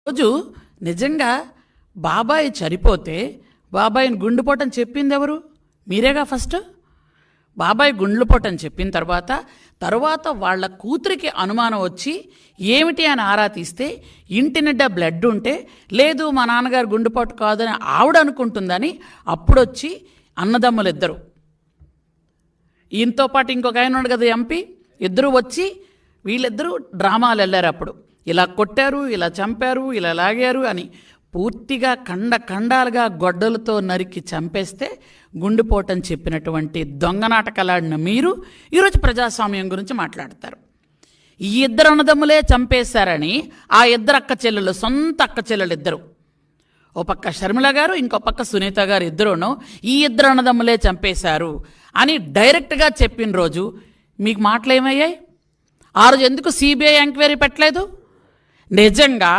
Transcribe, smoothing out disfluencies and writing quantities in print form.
రోజు నిజంగా బాబాయ్ చనిపోతే బాబాయిని గుండెపోటని చెప్పింది ఎవరు? మీరేగా ఫస్ట్. బాబాయ్ గుండెపోటని చెప్పిన తర్వాత వాళ్ళ కూతురికి అనుమానం వచ్చి ఏమిటి అని ఆరా తీస్తే ఇంటి నిండా బ్లడ్ ఉంటే లేదు మా నాన్నగారు గుండెపోటు కాదని ఆవిడ అనుకుంటుందని అప్పుడొచ్చి అన్నదమ్ములు ఇద్దరు, ఈయనతో పాటు ఇంకొక ఆయన ఉన్నాడు కదా ఎంపీ, ఇద్దరు వచ్చి వీళ్ళిద్దరూ డ్రామాలు వెళ్ళారు. అప్పుడు ఇలా కొట్టారు, ఇలా చంపారు, ఇలా లాగారు అని పూర్తిగా ఖండాలుగా గొడ్డలతో నరికి చంపేస్తే గుండెపోటని చెప్పినటువంటి దొంగ నాటకాలాడిన మీరు ఈరోజు ప్రజాస్వామ్యం గురించి మాట్లాడతారు. ఈ ఇద్దరు అన్నదమ్ములే చంపేశారని ఆ ఇద్దరు అక్క చెల్లెలు, సొంత అక్క చెల్లెలు ఇద్దరు, ఓ పక్క షర్మిల గారు ఇంకో పక్క సునీత గారు ఇద్దరును ఈ ఇద్దరు అన్నదమ్ములే చంపేశారు అని డైరెక్ట్గా చెప్పిన రోజు మీకు మాటలు ఏమయ్యాయి? ఆ రోజు ఎందుకు సిబిఐ ఎంక్వైరీ పెట్టలేదు? నిజంగా